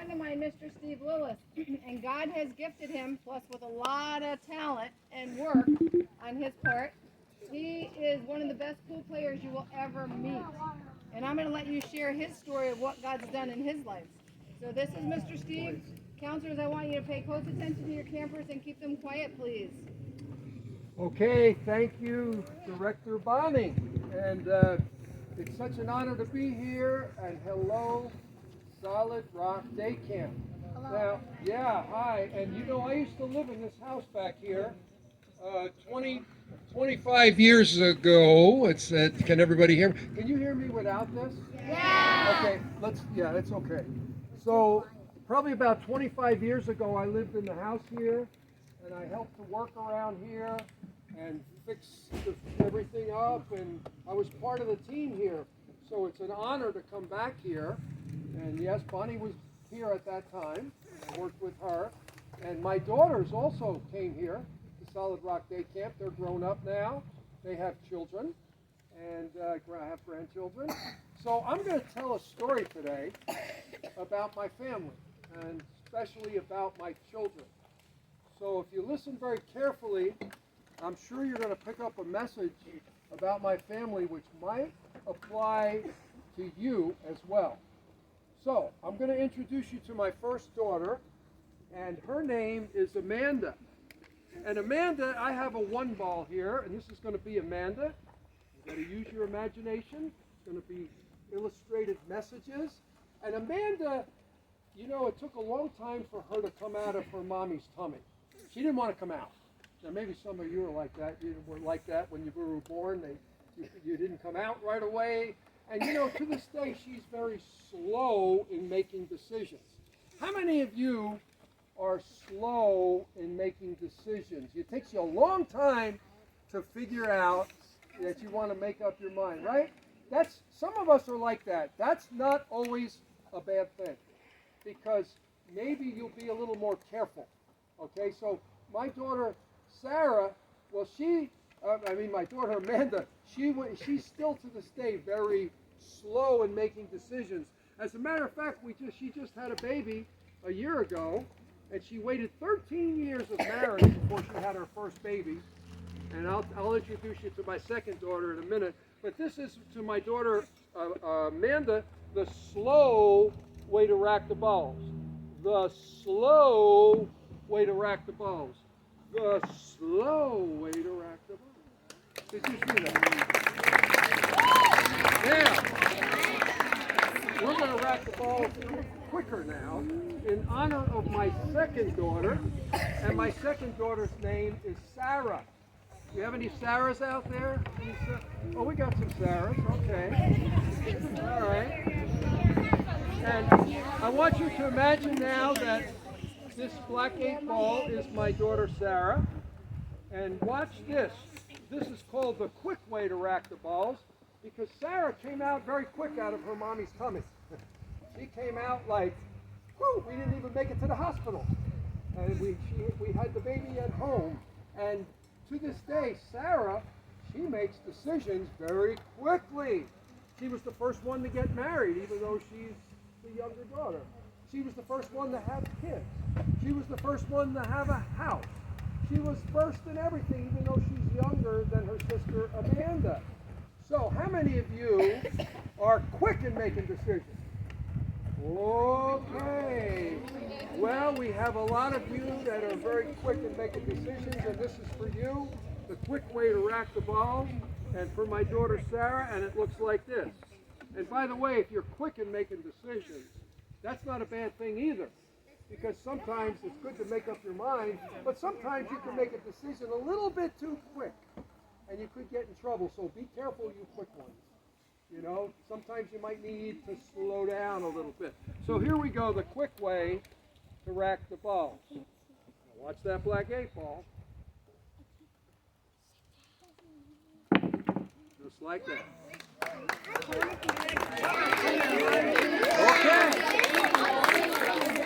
friend of mine, Mr. Steve Lillis, and God has gifted him, plus with a lot of talent and work on his part. He is one of the best pool players you will ever meet. And I'm going to let you share his story of what God's done in his life. So this is Mr. Steve. Counselors, I want you to pay close attention to your campers and keep them quiet, please. Okay, thank you, Director Bonnie. And it's such an honor to be here. And hello, Solid Rock Day Camp. Hello. Now, yeah, hi. And you know, I used to live in this house back here 25 years ago. Can everybody hear me? Can you hear me without this? Yeah. Okay, it's okay. So, probably about 25 years ago, I lived in the house here, and I helped to work around here and fix everything up, and I was part of the team here. So it's an honor to come back here. And yes, Bonnie was here at that time. I worked with her. And my daughters also came here to Solid Rock Day Camp. They're grown up now. They have children and have grandchildren. So I'm going to tell a story today about my family, and especially about my children. So if you listen very carefully, I'm sure you're going to pick up a message about my family which might apply to you as well. So I'm going to introduce you to my first daughter, and her name is Amanda. And Amanda, I have a one ball here, and this is going to be Amanda. You've got to use your imagination. It's going to be illustrated messages. And Amanda, you know, it took a long time for her to come out of her mommy's tummy. She didn't want to come out. Now, maybe some of you are like that. You were like that when you were born. You didn't come out right away. And, you know, to this day, she's very slow in making decisions. How many of you are slow in making decisions? It takes you a long time to figure out that you want to make up your mind, right? Some of us are like that. That's not always a bad thing, because maybe you'll be a little more careful. Okay, so my daughter Sarah, well, my daughter Amanda, she's still to this day very slow in making decisions. As a matter of fact, she just had a baby a year ago, and she waited 13 years of marriage before she had her first baby. And I'll introduce you to my second daughter in a minute. But this is to my daughter Amanda, the slow way to rack the balls. The slow way to rack the balls. The slow way to rack the balls. Did you see that? Now, we're going to rack the balls quicker now in honor of my second daughter. And my second daughter's name is Sarah. Do you have any Sarahs out there? Oh, we got some Sarahs. Okay. All right. And I want you to imagine now that this black 8 ball is my daughter Sarah. And watch this. This is called the quick way to rack the balls, because Sarah came out very quick out of her mommy's tummy. She came out like, whoo, we didn't even make it to the hospital. And we had the baby at home. And to this day, Sarah, she makes decisions very quickly. She was the first one to get married, even though she's the younger daughter. She was the first one to have kids. She was the first one to have a house. She was first in everything, even though she's younger than her sister Amanda. So how many of you are quick in making decisions? Okay. Well, we have a lot of you that are very quick in making decisions, and this is for you, the quick way to rack the ball, and for my daughter Sarah, and it looks like this. And by the way, if you're quick in making decisions, that's not a bad thing either, because sometimes it's good to make up your mind, but sometimes you can make a decision a little bit too quick, and you could get in trouble. So be careful, you quick ones. You know, sometimes you might need to slow down a little bit. So here we go, the quick way to rack the balls. Now watch that black 8 ball. Just like that. Okay.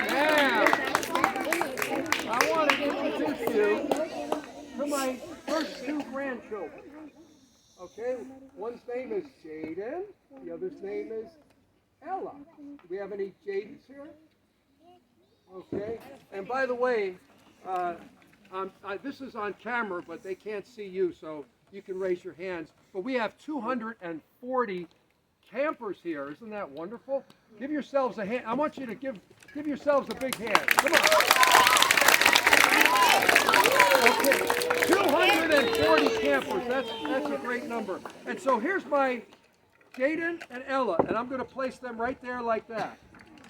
Now, I want to introduce you to my first 2 grandchildren. Okay, one's name is Jaden, the other's name is Ella. Do we have any Jadens here? Okay? And by the way, this is on camera, but they can't see you, so you can raise your hands. But we have 240 campers here. Isn't that wonderful? Give yourselves a hand. I want you to give yourselves a big hand. Come on. Okay, 240 campers. That's a great number. And so here's my Jaden and Ella, and I'm going to place them right there like that.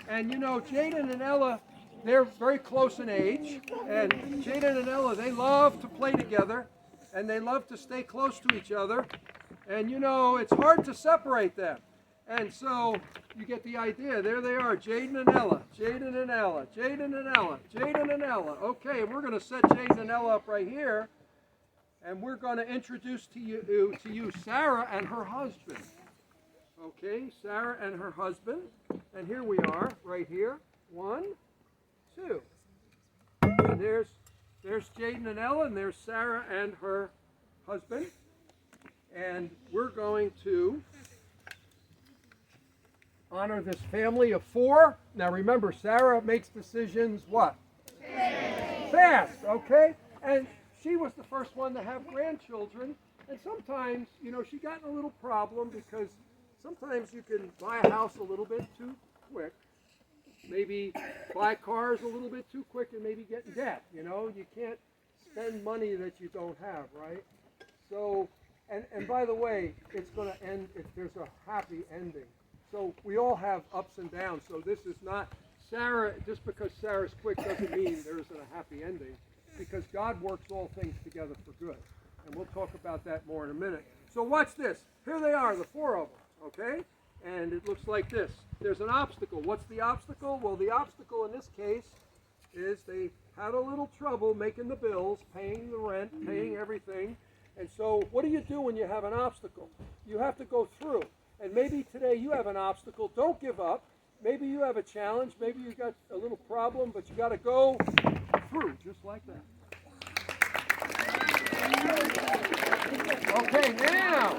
And you know, Jaden and Ella, they're very close in age, and Jaden and Ella, they love to play together, and they love to stay close to each other. And you know, it's hard to separate them. And so you get the idea. There they are, Jaden and Ella, Jaden and Ella, Jaden and Ella, Jaden and Ella. Okay, we're going to set Jaden and Ella up right here, and we're going to introduce to you Sarah and her husband. Okay, Sarah and her husband. And here we are, right here. 1, 2. And there's Jaden and Ella, and there's Sarah and her husband. And we're going to honor this family of 4. Now remember, Sarah makes decisions what? Fast, okay? And she was the first one to have grandchildren. And sometimes, you know, she got in a little problem because sometimes you can buy a house a little bit too quick. Maybe buy cars a little bit too quick and maybe get in debt. You know, you can't spend money that you don't have, right? So, and by the way, it's going to end if there's a happy ending. So we all have ups and downs. So this is not Sarah, just because Sarah's quick doesn't mean there isn't a happy ending, because God works all things together for good. And we'll talk about that more in a minute. So watch this. Here they are, the 4 of them, okay? And it looks like this. There's an obstacle. What's the obstacle? Well, the obstacle in this case is they had a little trouble making the bills, paying the rent, paying everything. And so what do you do when you have an obstacle? You have to go through. And maybe today you have an obstacle. Don't give up. Maybe you have a challenge. Maybe you got a little problem, but you got to go through, just like that. Okay, now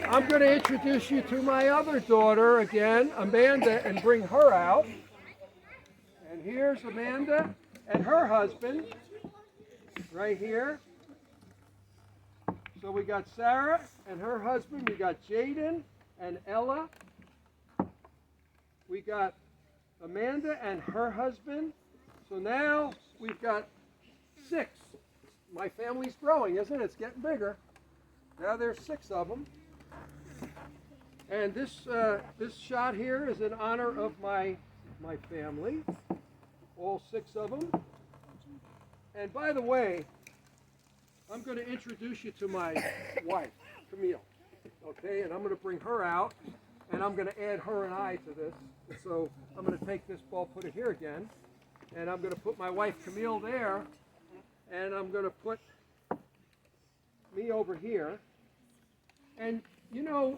I'm going to introduce you to my other daughter again, Amanda, and bring her out. And here's Amanda and her husband right here. So we got Sarah and her husband. We got Jaden and Ella. We got Amanda and her husband. So now we've got 6. My family's growing, isn't it? It's getting bigger. Now there's 6 of them. And this shot here is in honor of my family, all 6 of them. And by the way, I'm going to introduce you to my wife, Camille. Okay, and I'm going to bring her out, and I'm going to add her and I to this. So I'm going to take this ball, put it here again, and I'm going to put my wife Camille there, and I'm going to put me over here. And you know,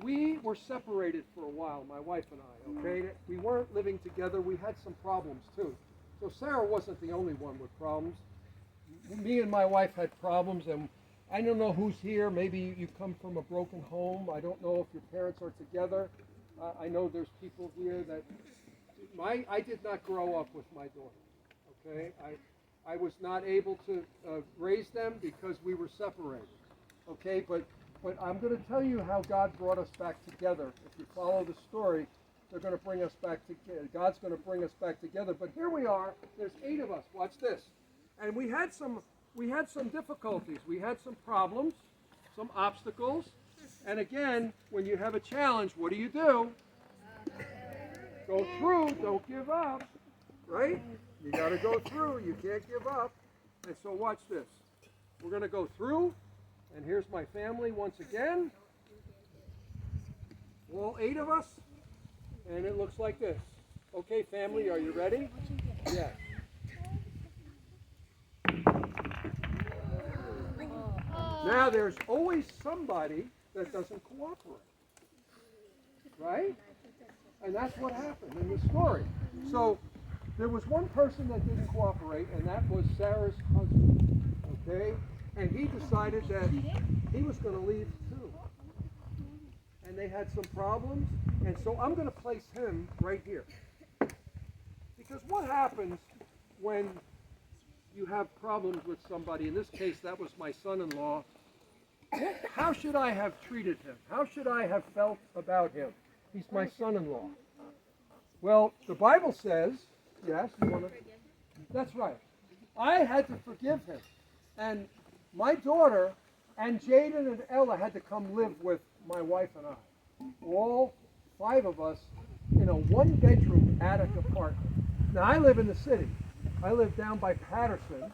we were separated for a while, my wife and I, okay? We weren't living together. We had some problems too. So Sarah wasn't the only one with problems. Me and my wife had problems, and I don't know who's here. Maybe you come from a broken home. I don't know if your parents are together. I know there's people here that I did not grow up with my daughter, okay? I was not able to raise them because we were separated, okay? But I'm going to tell you how God brought us back together. If you follow the story, they're going to bring us back together. God's going to bring us back together. But here we are. There's 8 of us. Watch this. And we had some difficulties. We had some problems, some obstacles. And again, when you have a challenge, what do? Go through. Don't give up. Right? You got to go through. You can't give up. And so watch this. We're going to go through. And here's my family once again. All 8 of us. And it looks like this. Okay, family, are you ready? Yes. Now, there's always somebody that doesn't cooperate. Right? And that's what happened in the story. So, there was one person that didn't cooperate, and that was Sarah's husband. Okay? And he decided that he was going to leave too. And they had some problems. And so I'm going to place him right here. what happens when you have problems with somebody? In this case, that was my son-in-law. How should I have treated him? How should I have felt about him? He's my son-in-law. Well, the Bible says, yes, you want to? That's right. I had to forgive him. And my daughter and Jaden and Ella had to come live with my wife and I. All 5 of us in a 1-bedroom attic apartment. Now, I live in the city. I live down by Patterson,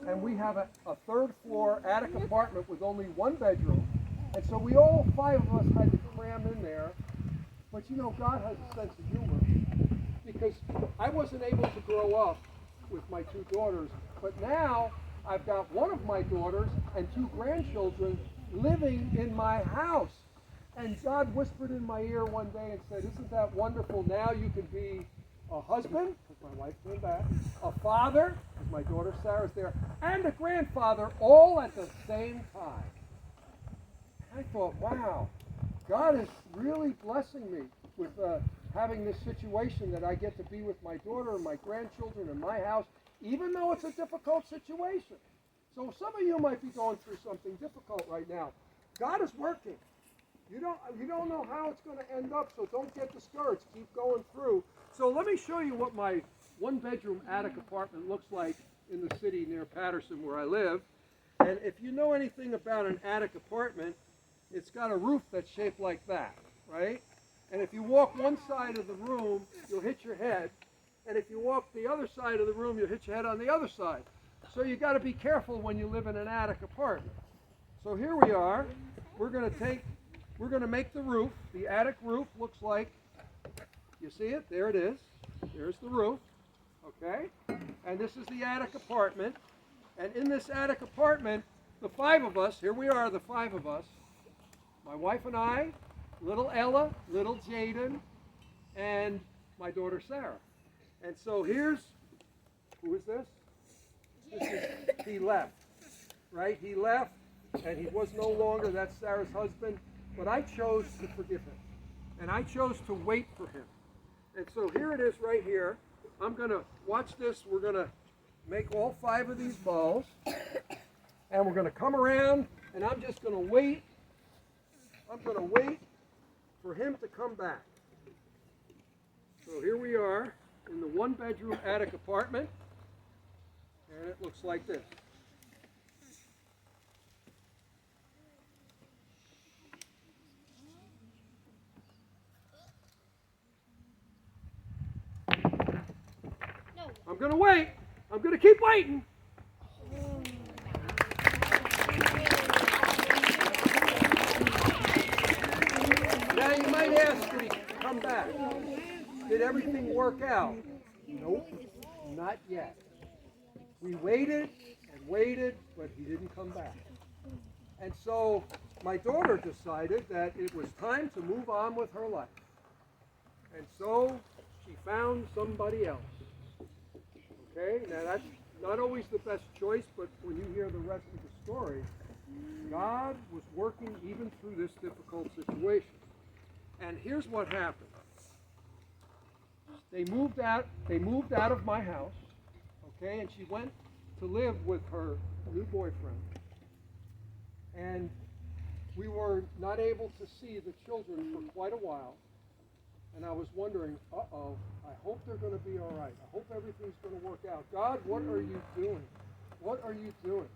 and we have a 3rd-floor attic apartment with only 1 bedroom. And so we all 5 of us had to cram in there. But you know, God has a sense of humor, because I wasn't able to grow up with my 2 daughters, but now I've got 1 of my daughters and 2 grandchildren living in my house. And God whispered in my ear one day and said, isn't that wonderful? Now you can be a husband, because my wife came back, a father, because my daughter Sarah's there, and a grandfather, all at the same time. I thought, wow, God is really blessing me with having this situation that I get to be with my daughter and my grandchildren in my house, even though it's a difficult situation. So some of you might be going through something difficult right now. God is working. You don't know how it's going to end up, so don't get discouraged. Keep going through. So let me show you what my 1-bedroom attic apartment looks like in the city near Patterson where I live. And if you know anything about an attic apartment, it's got a roof that's shaped like that, right? And if you walk one side of the room, you'll hit your head. And if you walk the other side of the room, you'll hit your head on the other side. So you got to be careful when you live in an attic apartment. So here we are. We're going to make the roof. The attic roof looks like, you see it? There it is. There's the roof. Okay? And this is the attic apartment. And in this attic apartment, the 5 of us, here we are, the 5 of us, my wife and I, little Ella, little Jaden, and my daughter Sarah. And so here's, who is this? He left, right? He left, and he was no longer, that's Sarah's husband, but I chose to forgive him. And I chose to wait for him. And so here it is right here. I'm going to, watch this, we're going to make all 5 of these balls, and we're going to come around, and I'm just going to wait. I'm going to wait for him to come back. So here we are in the 1-bedroom attic apartment, and it looks like this. I'm going to wait. I'm going to keep waiting. Now you might ask, did he come back? Did everything work out? Nope, not yet. We waited and waited, but he didn't come back. And so my daughter decided that it was time to move on with her life. And so she found somebody else. Okay, now that's not always the best choice, but when you hear the rest of the story, God was working even through this difficult situation. And here's what happened. They moved out of my house, okay, and she went to live with her new boyfriend. And we were not able to see the children for quite a while. And I was wondering, uh-oh, I hope they're going to be all right. I hope everything's going to work out. God, what are you doing? What are you doing?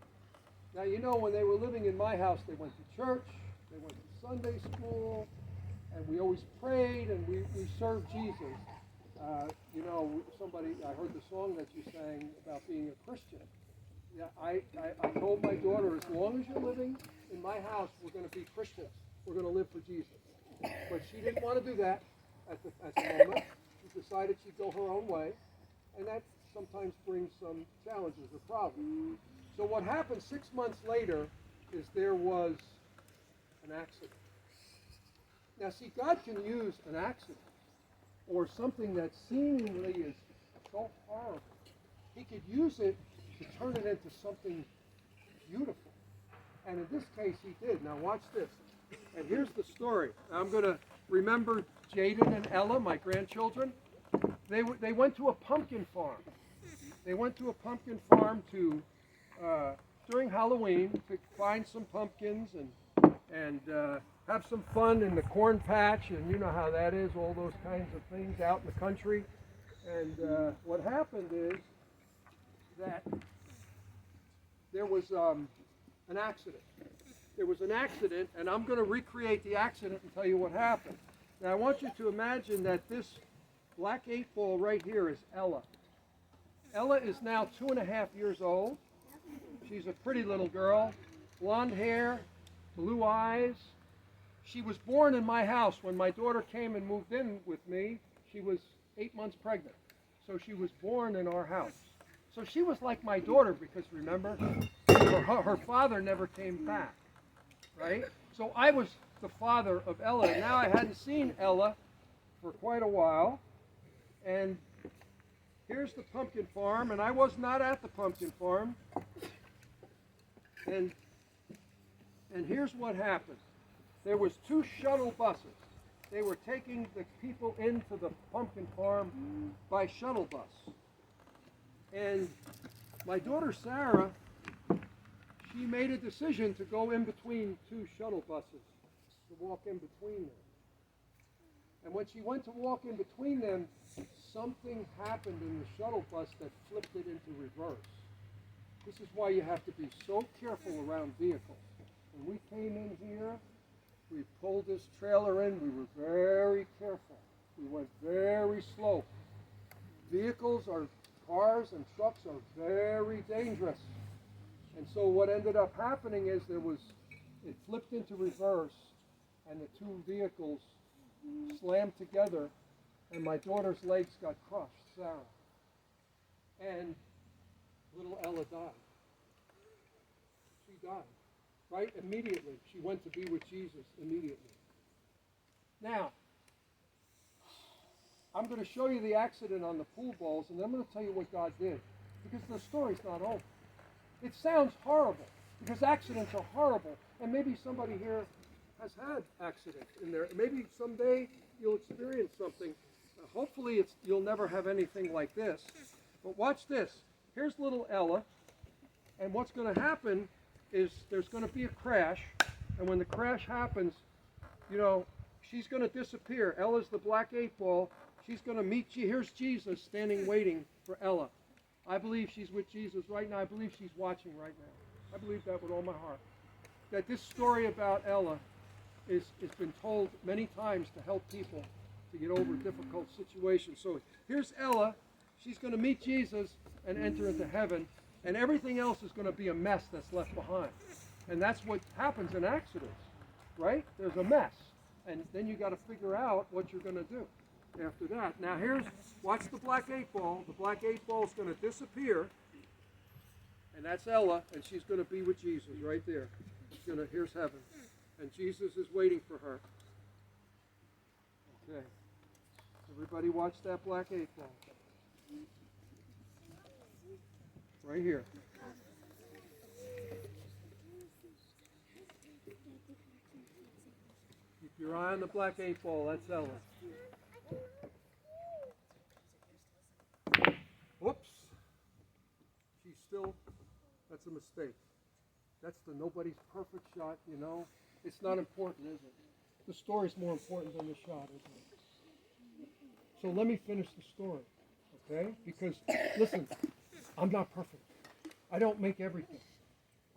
Now, you know, when they were living in my house, they went to church, they went to Sunday school, and we always prayed, and we served Jesus. You know, I heard the song that you sang about being a Christian. Yeah, I told my daughter, as long as you're living in my house, we're going to be Christians. We're going to live for Jesus. But she didn't want to do that at the moment. She decided she'd go her own way, and that sometimes brings some challenges or problems. So what happened 6 months later is there was an accident. Now see, God can use an accident or something that seemingly is so horrible. He could use it to turn it into something beautiful. And in this case, he did. Now watch this. And here's the story. I'm going to remember Jaden and Ella, my grandchildren. they went to a pumpkin farm. They went to a pumpkin farm to during Halloween to find some pumpkins and have some fun in the corn patch, and you know how that is, all those kinds of things out in the country. And what happened is that there was an accident. There was an accident, and I'm going to recreate the accident and tell you what happened. Now, I want you to imagine that this black 8-ball right here is Ella. Ella is now 2.5 years old. She's a pretty little girl, blonde hair, blue eyes. She was born in my house. When my daughter came and moved in with me, she was 8 months pregnant. So she was born in our house. So she was like my daughter because, remember, her father never came back, right? So I was the father of Ella. And now I hadn't seen Ella for quite a while. And here's the pumpkin farm, and I was not at the pumpkin farm. And here's what happened. There was 2 shuttle buses. They were taking the people into the pumpkin farm by shuttle bus. And my daughter Sarah, she made a decision to go in between 2 shuttle buses, to walk in between them. And when she went to walk in between them, something happened in the shuttle bus that flipped it into reverse. This is why you have to be so careful around vehicles. When we came in here, we pulled this trailer in, we were very careful. We went very slow. Cars and trucks are very dangerous. And so what ended up happening is it flipped into reverse, and the 2 vehicles slammed together, and my daughter's legs got crushed, Sarah. And little Ella died. She died, right? Immediately. She went to be with Jesus immediately. Now, I'm going to show you the accident on the pool balls, and then I'm going to tell you what God did, because the story's not over. It sounds horrible, because accidents are horrible, and maybe somebody here has had accidents in there. Maybe someday you'll experience something. Hopefully you'll never have anything like this. But watch this. Here's little Ella, and what's going to happen is there's going to be a crash, and when the crash happens, you know, she's going to disappear. Ella's the black 8-ball. She's going to meet you. Here's Jesus standing waiting for Ella. I believe she's with Jesus right now. I believe she's watching right now. I believe that with all my heart. That this story about Ella has been told many times to help people to get over difficult situations. So here's Ella. She's going to meet Jesus and enter into heaven, and everything else is going to be a mess that's left behind. And that's what happens in accidents, right? There's a mess, and then you got to figure out what you're going to do after that. Now watch the black 8-ball. The black 8-ball is going to disappear, and that's Ella, and she's going to be with Jesus right there. Here's heaven, and Jesus is waiting for her. Okay, everybody watch that black 8-ball. Right here. Keep your eye on the black 8-ball. That's Ella. Whoops. That's a mistake. That's the nobody's perfect shot, you know. It's not important, is it? The story's more important than the shot, isn't it? So let me finish the story, okay? Because, listen, I'm not perfect. I don't make everything.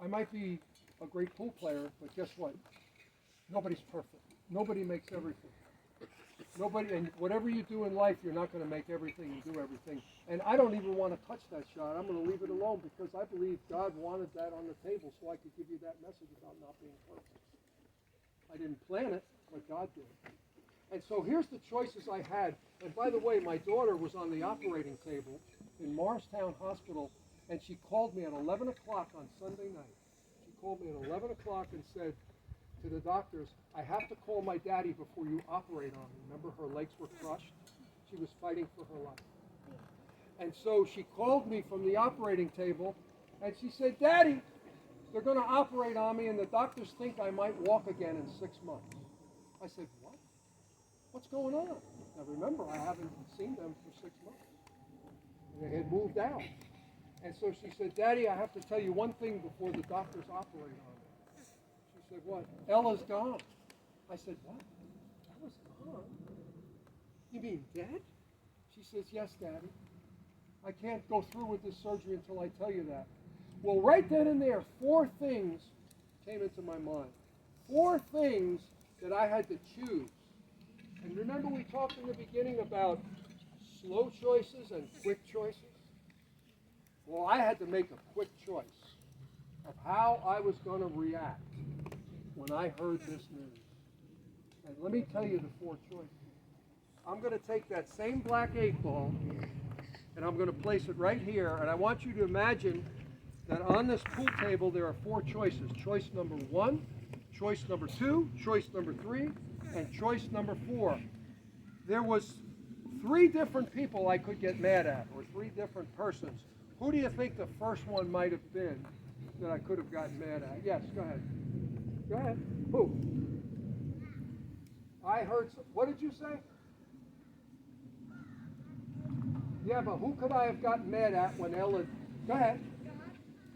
I might be a great pool player, but guess what? Nobody's perfect. Nobody makes everything. Nobody, and whatever you do in life, you're not going to make everything and do everything. And I don't even want to touch that shot. I'm going to leave it alone because I believe God wanted that on the table so I could give you that message about not being perfect. I didn't plan it, but God did. And so here's the choices I had. And by the way, my daughter was on the operating table in Morristown Hospital, and she called me at 11 o'clock on Sunday night. She called me at 11 o'clock and said to the doctors, I have to call my daddy before you operate on me. Remember, her legs were crushed. She was fighting for her life. And so she called me from the operating table, and she said, Daddy, they're going to operate on me, and the doctors think I might walk again in 6 months. I said, what? What's going on? Now remember, I haven't seen them for 6 months. And they had moved out. And so she said, Daddy, I have to tell you one thing before the doctors operate on it. She said, what? Ella's gone. I said, what? Ella's gone? You mean dead? She says, yes, Daddy. I can't go through with this surgery until I tell you that. Well, right then and there, 4 things came into my mind. 4 things that I had to choose. And remember we talked in the beginning about slow choices and quick choices? Well, I had to make a quick choice of how I was going to react when I heard this news. And let me tell you the 4 choices. I'm going to take that same black 8-ball and I'm going to place it right here. And I want you to imagine that on this pool table there are 4 choices. Choice number 1, choice number 2, choice number 3, and choice number 4. There was 3 different people I could get mad at, or 3 different persons. Who do you think the first one might have been that I could have gotten mad at? Yes, go ahead. Go ahead. Who? I heard, what did you say? Yeah, but who could I have gotten mad at when Ella, go ahead.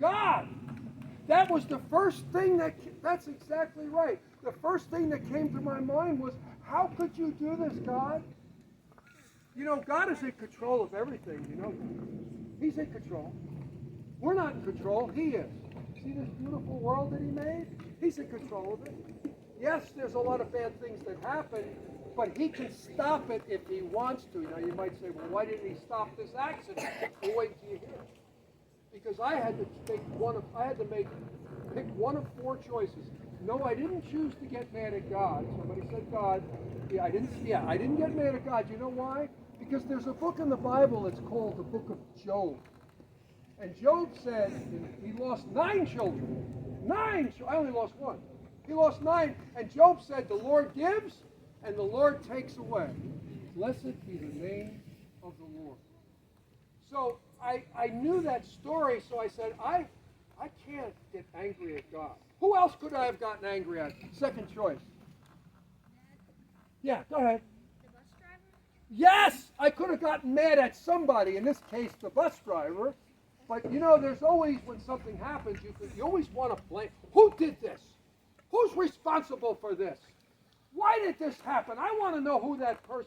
God! That was the first thing that's exactly right. The first thing that came to my mind was, how could you do this, God? You know, God is in control of everything, you know. He's in control. We're not in control, He is. See this beautiful world that He made? He's in control of it. Yes, there's a lot of bad things that happen, but He can stop it if He wants to. Now you might say, well, why didn't He stop this accident? Well, wait till you hear it. Because I had to pick one of 4 choices. No, I didn't choose to get mad at God. Somebody said God. I didn't get mad at God. You know why? Because there's a book in the Bible that's called the book of Job. And Job said he lost 9 children. 9! I only lost 1. He lost 9. And Job said, the Lord gives and the Lord takes away. Blessed be the name of the Lord. So I knew that story, so I said, I can't get angry at God. Who else could I have gotten angry at? Second choice. Yeah, go ahead. The bus driver? Yes, I could have gotten mad at somebody, in this case the bus driver. But you know, there's always, when something happens, you always want to blame. Who did this? Who's responsible for this? Why did this happen? I want to know who that person